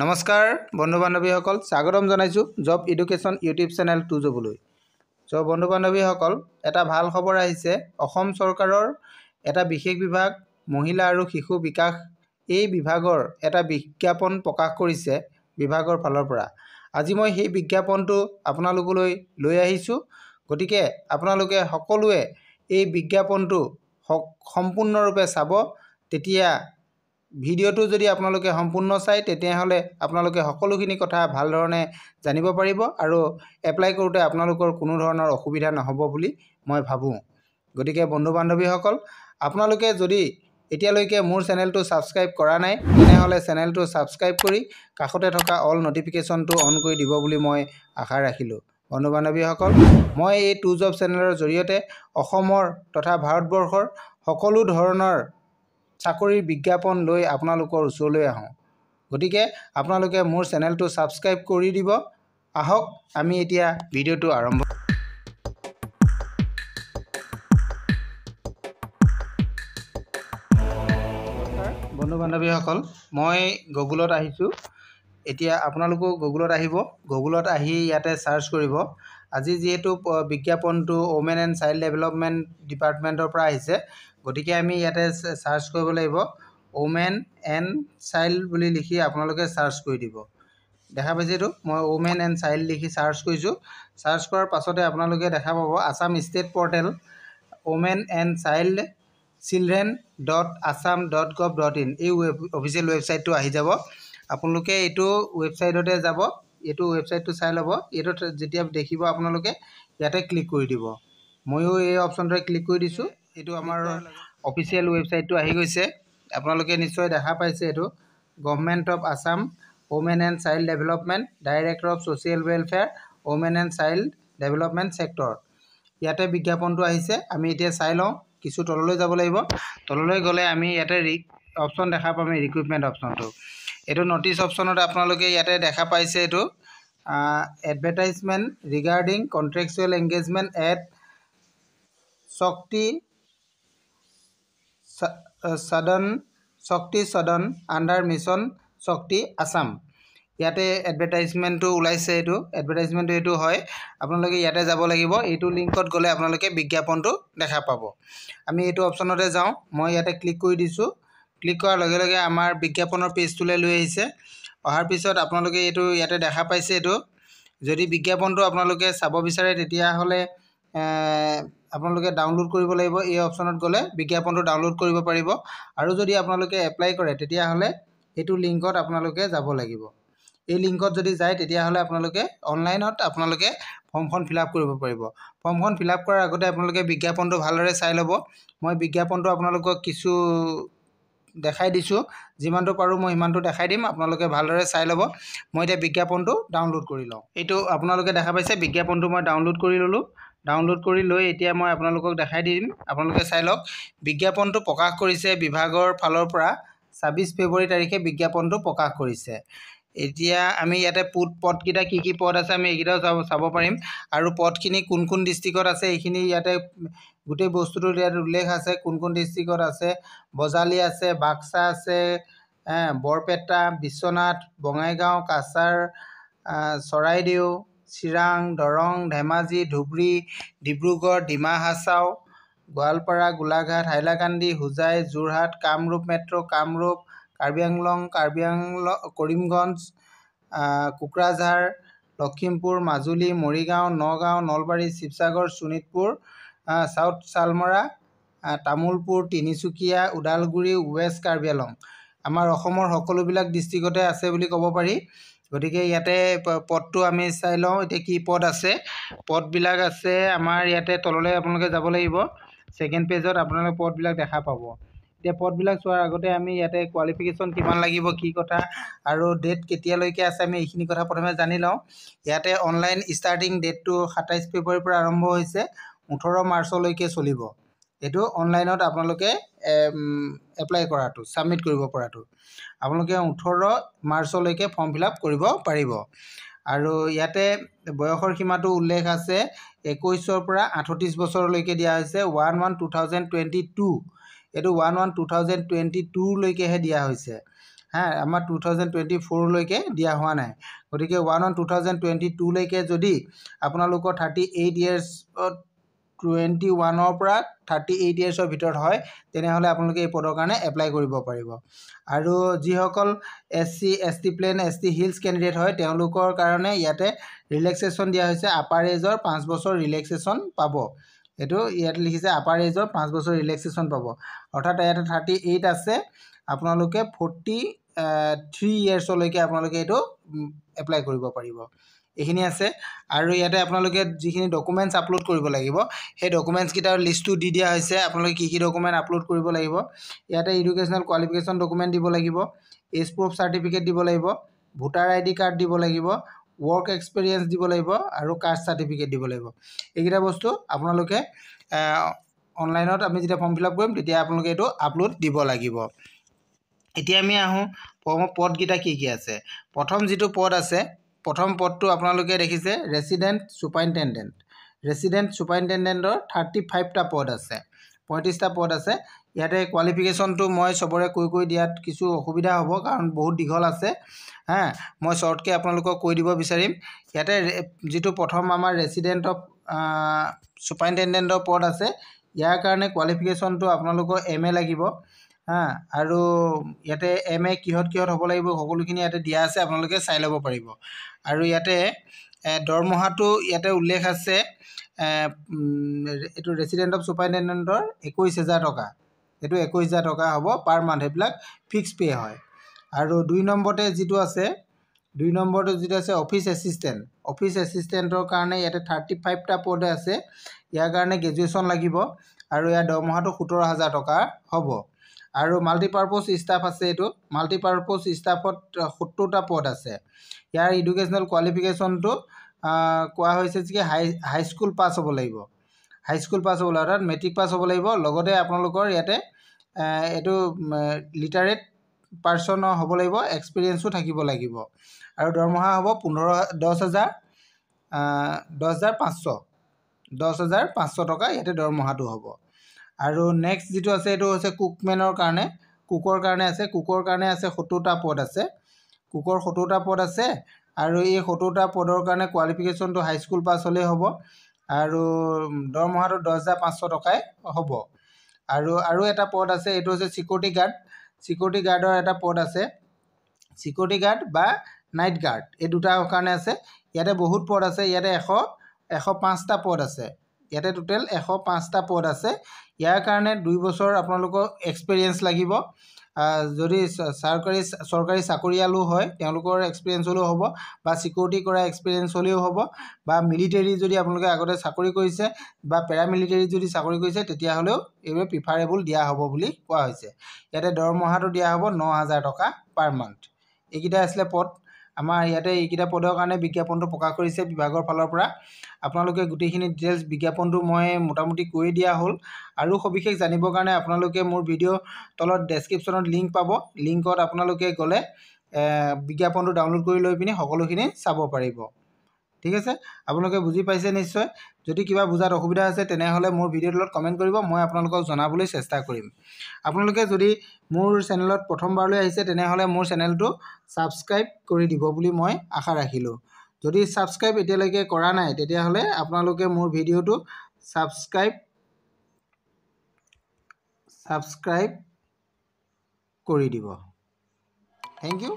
নমস্কাৰ বন্ধু বান্ধৱীসকল, স্বাগতম জনাইছোঁ জব এডুকেশ্যন ইউটিউব চেনেল 2 জবলৈ। বন্ধু বান্ধৱীসকল, এটা ভাল খবৰ আহিছে। অসম চৰকাৰৰ এটা বিশেষ বিভাগ মহিলা আৰু শিশু বিকাশ, এই বিভাগৰ এটা বিজ্ঞাপন প্ৰকাশ কৰিছে বিভাগৰ ফালৰ পৰা। আজি মই সেই বিজ্ঞাপনটো আপোনালোকলৈ লৈ আহিছোঁ। গতিকে আপোনালোকে সকলোৱে এই বিজ্ঞাপনটো সম্পূৰ্ণৰূপে চাব। তেতিয়া ভিডিঅ'টো যদি আপোনালোকে সম্পূৰ্ণ চাই তেতিয়াহ'লে আপোনালোকে সকলোখিনি কথা ভাল ধৰণে জানিব পাৰিব আৰু এপ্লাই কৰোঁতে আপোনালোকৰ কোনো ধৰণৰ অসুবিধা নহ'ব বুলি মই ভাবোঁ। গতিকে বন্ধু বান্ধৱীসকল, আপোনালোকে যদি এতিয়ালৈকে মোৰ চেনেলটো ছাবস্ক্ৰাইব কৰা নাই তেনেহ'লে চেনেলটো ছাবস্ক্ৰাইব কৰি কাষতে থকা অল নটিফিকেশ্যনটো অন কৰি দিব বুলি মই আশা ৰাখিলোঁ। বন্ধু বান্ধৱীসকল, মই এই 2 জব চেনেলৰ জৰিয়তে অসমৰ তথা ভাৰতবৰ্ষৰ সকলো ধৰণৰ চাকৰিৰ বিজ্ঞাপন লৈ আপোনালোকৰ ওচৰলৈ আহোঁ। গতিকে আপোনালোকে মোৰ চেনেলটো ছাবস্ক্ৰাইব কৰি দিব। আহক আমি এতিয়া ভিডিঅ'টো আৰম্ভ। বন্ধু বান্ধৱীসকল, মই গুগলত আহিছোঁ। এতিয়া আপোনালোকো গুগলত আহিব। গুগলত আহি ইয়াতে ছাৰ্চ কৰিব। আজি যিহেতু বিজ্ঞাপনটো ওমেন এণ্ড চাইল্ড ডেভেলপমেণ্ট ডিপাৰ্টমেণ্টৰ পৰা আহিছে, গতিকে আমি ইয়াতে ছাৰ্চ কৰিব লাগিব ওমেন এণ্ড চাইল্ড বুলি লিখি আপোনালোকে ছাৰ্চ কৰি দিব। দেখা পাইছে এইটো, মই ওমেন এণ্ড চাইল্ড লিখি ছাৰ্চ কৰিছোঁ। ছাৰ্চ কৰাৰ পাছতে আপোনালোকে দেখা পাব Assam state portal women and child children.assam.gov.in এই অফিচিয়েল ৱেবছাইটটো আহি যাব। আপোনালোকে এইটো ৱেবছাইটতে যাব, এইটো ৱেবছাইটটো চাই ল'ব। এইটো যেতিয়া দেখিব আপোনালোকে ইয়াতে ক্লিক কৰি দিব। ময়ো এই অপশ্যনটোৰে ক্লিক কৰি দিছোঁ। এইটো আমাৰ অফিচিয়েল ৱেবছাইটটো আহি গৈছে। আপোনালোকে নিশ্চয় দেখা পাইছে, এইটো government of Assam women and child development, director of social welfare women and child development sector. ইয়াতে বিজ্ঞাপনটো আহিছে। আমি এতিয়া চাই লওঁ। কিছু তললৈ যাব লাগিব। তললৈ গ'লে আমি ইয়াতে অপশ্যন দেখা পাম, ৰিক্ৰুইটমেণ্ট অপশ্যনটো। এইটো নটিচ অপশ্যনত আপোনালোকে ইয়াতে দেখা পাইছে, এইটো advertisement regarding contractual engagement at শক্তি সদন আণ্ডাৰ মিছন শক্তি আছাম। ইয়াতে এডভাৰটাইজমেণ্টটো ওলাইছে। এডভাৰটাইজমেণ্টটো এইটো হয়। আপোনালোকে ইয়াতে যাব লাগিব। এইটো লিংকত গ'লে আপোনালোকে বিজ্ঞাপনটো দেখা পাব। আমি এইটো অপশ্যনতে যাওঁ। মই ইয়াতে ক্লিক কৰি দিছোঁ। ক্লিক কৰাৰ লগে লগে আমাৰ বিজ্ঞাপনৰ পেজটোলৈ লৈ আহিছে। অহাৰ পিছত আপোনালোকে এইটো ইয়াতে দেখা পাইছে। এইটো যদি বিজ্ঞাপনটো আপোনালোকে চাব বিচাৰে তেতিয়াহ'লে আপোনালোকে ডাউনলোড কৰিব লাগিব। এই অপশ্যনত গ'লে বিজ্ঞাপনটো ডাউনলোড কৰিব পাৰিব। আৰু যদি আপোনালোকে এপ্লাই কৰে তেতিয়াহ'লে এইটো লিংকত আপোনালোকে যাব লাগিব। এই লিংকত যদি যায় তেতিয়াহ'লে আপোনালোকে অনলাইনত আপোনালোকে ফৰ্মখন ফিল আপ কৰিব পাৰিব। ফৰ্মখন ফিল আপ কৰাৰ আগতে আপোনালোকে বিজ্ঞাপনটো ভালদৰে চাই ল'ব। মই বিজ্ঞাপনটো আপোনালোকক কিছু দেখাই দিছোঁ। যিমানটো পাৰোঁ মই সিমানটো দেখাই দিম। আপোনালোকে ভালদৰে চাই ল'ব। মই এতিয়া বিজ্ঞাপনটো ডাউনলোড কৰি লওঁ। এইটো আপোনালোকে দেখা পাইছে, বিজ্ঞাপনটো মই ডাউনলোড কৰি ল'লোঁ। ডাউনলোড কৰি লৈ এতিয়া মই আপোনালোকক দেখাই দিম। আপোনালোকে চাই লওক। বিজ্ঞাপনটো প্ৰকাশ কৰিছে বিভাগৰ ফালৰ পৰা 26 ফেব্ৰুৱাৰী তাৰিখে বিজ্ঞাপনটো প্ৰকাশ কৰিছে। এতিয়া আমি ইয়াতে পদকেইটা কি কি পদ আছে আমি এইকেইটাও চাব পাৰিম। আৰু পদখিনি কোন কোন ডিষ্ট্ৰিক্টত আছে এইখিনি ইয়াতে গোটেই বস্তুটো ইয়াত উল্লেখ আছে। কোন কোন ডিষ্ট্ৰিক্টত আছে, বজালী আছে, বাক্সা আছে, Barpeta, Biswanath, Bongaigaon, Cachar, Charaideo, Chirang, Darrang, Dhemaji, Dhubri, Dibrugarh, Dima Hasao, Goalpara, Golaghat, Hailakandi, Hojai, Jorhat, Kamrup metro', Kamrup, Karbi Anglong, Karimganj, Kokrajhar, Lakhimpur, Majuli, Morigaon, Nagaon, Nalbari, Sivasagar, Sonitpur, south Salmara, Tamulpur, Tinsukia, Udalguri, west Karbi Anglong. আমাৰ অসমৰ সকলোবিলাক ডিষ্ট্ৰিক্টতে আছে বুলি ক'ব পাৰি। গতিকে ইয়াতে পদটো আমি চাই লওঁ। এতিয়া কি পদ আছে, পদবিলাক আছে আমাৰ ইয়াতে। তললৈ আপোনালোকে যাব লাগিব। ছেকেণ্ড পেজত আপোনালোকে পদবিলাক দেখা পাব। এতিয়া পদবিলাক চোৱাৰ আগতে আমি ইয়াতে কোৱালিফিকেশ্যন কিমান লাগিব, কি কথা আৰু ডেট কেতিয়ালৈকে আছে আমি এইখিনি কথা প্ৰথমে জানি লওঁ। ইয়াতে অনলাইন ষ্টাৰ্টিং ডেটটো 27 ফেব্ৰুৱাৰীৰ পৰা আৰম্ভ হৈছে, 18 মাৰ্চলৈকে চলিব। এইটো অনলাইনত আপোনালোকে এপ্লাই কৰাটো, ছাবমিট কৰিব পৰাটো। আপোনালোকে 18 মাৰ্চলৈকে ফৰ্ম ফিল আপ কৰিব পাৰিব। আৰু ইয়াতে বয়সৰ সীমাটো উল্লেখ আছে 21 পৰা 38 বছৰলৈকে দিয়া হৈছে। 1/1/2022 এইটো 1/1/2022লৈকেহে দিয়া হৈছে। হ্যাঁ আমাৰ 2024 লৈকে দিয়া হোৱা নাই গতিকে 1/1/2022 লৈকে যদি আপোনালোকৰ 38 ইয়াৰ্ছ 21 পৰা 38 ইয়াৰ্ছৰ ভিতৰত হয় তেনেহ'লে আপোনালোকে এই পদৰ কাৰণে এপ্লাই কৰিব পাৰিব আৰু যিসকল SC ST plain ST hills candidate হয় তেওঁলোকৰ কাৰণে ইয়াতে ৰিলেক্সেশ্যন দিয়া হৈছে আপাৰ এজৰ 5 বছৰ ৰিলেক্সেশ্যন পাব এইটো ইয়াত লিখিছে আপাৰ এজৰ 5 বছৰ ৰিলেক্সেশ্যন পাব অৰ্থাৎ ইয়াতে 38 আছে আপোনালোকে 43 ইয়াৰ্ছলৈকে আপোনালোকে এইটো এপ্লাই কৰিব পাৰিব এইখিনি আছে আৰু ইয়াতে আপোনালোকে যিখিনি ডকুমেণ্টছ আপলোড কৰিব লাগিব সেই ডকুমেণ্টছ কিটাৰ লিষ্টটো দি দিয়া হৈছে আপোনালোকে কি কি ডকুমেণ্ট আপলোড কৰিব লাগিব ইয়াতে এডুকেশ্যনেল কোৱালিফিকেশ্যন ডকুমেণ্ট দিব লাগিব এজ প্ৰুফ চাৰ্টিফিকেট দিব লাগিব ভোটাৰ ID কাৰ্ড দিব লাগিব ৱৰ্ক এক্সপেৰিয়েন্স দিব লাগিব আৰু কাষ্ট চাৰ্টিফিকেট দিব লাগিব এইকেইটা বস্তু আপোনালোকে অনলাইনত আমি যেতিয়া ফৰ্ম ফিল আপ কৰিম তেতিয়া আপোনালোকে এইটো আপলোড দিব লাগিব এতিয়া আমি আহোঁ পদকেইটা কি কি আছে প্ৰথম যিটো পদ আছে প্ৰথম পদটো আপোনালোকে দেখিছে ৰেচিডেণ্ট ছুপাৰিনটেণ্ডেণ্টৰ 35টা পদ আছে 35টা পদ আছে ইয়াতে কোৱালিফিকেশ্যনটো মই চবৰে কৈ দিয়াত কিছু অসুবিধা হ'ব কাৰণ বহুত দীঘল আছে হ্যাঁ মই শ্বৰ্টকে আপোনালোকক কৈ দিব বিচাৰিম ইয়াতে যিটো প্ৰথম আমাৰ ৰেচিডেণ্ট অফ ছুপাৰিনটেণ্ডেণ্টৰ পদ আছে ইয়াৰ কাৰণে কোৱালিফিকেশ্যনটো আপোনালোকৰ MA লাগিব হ্যাঁ আৰু ইয়াতে MA কিহত হ'ব লাগিব সকলোখিনি ইয়াতে দিয়া আছে আপোনালোকে চাই ল'ব পাৰিব আৰু ইয়াতে দৰমহাটো ইয়াতে উল্লেখ আছে এইটো ৰেচিডেণ্ট অফ ছুপাৰিনটেণ্ডেণ্টৰ 21,000 টকা এইটো 21,000 টকা হ'ব পাৰ মান্থ এইবিলাক ফিক্স পে হয় আৰু 2 নম্বৰতে যিটো আছে 2 নম্বৰটো যিটো আছে অফিচ এছিষ্টেণ্টৰ কাৰণে ইয়াতে 35টা পদ আছে ইয়াৰ কাৰণে গ্ৰেজুৱেশ্যন লাগিব আৰু ইয়াৰ দৰমহাটো 17,000 টকা হ'ব আৰু মাল্টিপাৰপজ ষ্টাফ আছে এইটো মাল্টিপাৰপজ ষ্টাফত 70টা পদ আছে ইয়াৰ এডুকেশ্যনেল কোৱালিফিকেশ্যনটো কোৱা হৈছে যে হাই স্কুল পাছ হ'ব লাগিব অৰ্থাৎ মেট্ৰিক পাছ হ'ব লাগিব লগতে আপোনালোকৰ ইয়াতে এইটো লিটাৰেট পাৰ্চন হ'ব লাগিব এক্সপিৰিয়েঞ্চো থাকিব লাগিব আৰু দৰমহা হ'ব 10,500 টকা ইয়াতে দৰমহাটো হ'ব আৰু নেক্সট যিটো আছে এইটো হৈছে কুকৰ কাৰণে আছে 70টা পদ আছে কুকৰ 70টা পদ আছে আৰু এই 70টা পদৰ কাৰণে কোৱালিফিকেশ্যনটো হাই স্কুল পাছ হ'লেই হ'ব আৰু দৰমহাটো 10,500 টকাই হ'ব আৰু এটা পদ আছে এইটো হৈছে সিকিউৰিটি গাৰ্ডৰ এটা পদ আছে সিকিউৰিটি গাৰ্ড বা নাইট গাৰ্ড এই দুটাৰ কাৰণে আছে ইয়াতে বহুত পদ আছে ইয়াতে 105টা পদ আছে ইয়াতে টোটেল 105টা পদ আছে ইয়াৰ কাৰণে 2 বছৰ আপোনালোকৰ এক্সপিৰিয়েঞ্চ লাগিব যদি চৰকাৰী চাকৰিয়ালো হয় তেওঁলোকৰ এক্সপিৰিয়েঞ্চ হ'লেও হ'ব বা সিকিউৰিটি কৰা এক্সপিৰিয়েঞ্চ হ'লেও হ'ব বা মিলিটাৰী যদি আপোনালোকে আগতে চাকৰি কৰিছে বা পেৰামিলিটাৰী যদি চাকৰি কৰিছে তেতিয়াহ'লেও এইবোৰ প্ৰিফাৰেবল দিয়া হ'ব বুলি কোৱা হৈছে ইয়াতে দৰমহাটো দিয়া হ'ব 9,000 টকা পাৰ মান্থ এইকেইটা আছিলে পদ আমাৰ ইয়াতে এইকেইটা পদৰ কাৰণে বিজ্ঞাপনটো প্ৰকাশ কৰিছে বিভাগৰ ফালৰ পৰা আপোনালোকে গোটেইখিনি ডিটেইলছ বিজ্ঞাপনটো মই মোটামুটি কৈ দিয়া হ'ল আৰু সবিশেষ জানিবৰ কাৰণে আপোনালোকে মোৰ ভিডিঅ' তলত ডেছক্ৰিপশ্যনত লিংক পাব লিংকত আপোনালোকে গ'লে বিজ্ঞাপনটো ডাউনলোড কৰি লৈ পিনি সকলোখিনি চাব পাৰিব ঠিক আছে আপোনালোকে বুজি পাইছে নিশ্চয় যদি কিবা বুজাত অসুবিধা আছে তেনেহ'লে মোৰ ভিডিঅ'ৰ তলত কমেণ্ট কৰিব মই আপোনালোকক জনাবলৈ চেষ্টা কৰিম আপোনালোকে যদি মোৰ চেনেলত প্ৰথমবাৰলৈ আহিছে তেনেহ'লে মোৰ চেনেলটো ছাবস্ক্ৰাইব কৰি দিব বুলি মই আশা ৰাখিলোঁ যদি ছাবস্ক্ৰাইব এতিয়ালৈকে কৰা নাই তেতিয়াহ'লে আপোনালোকে মোৰ ভিডিঅ'টো ছাবস্ক্ৰাইব কৰি দিব থেংক ইউ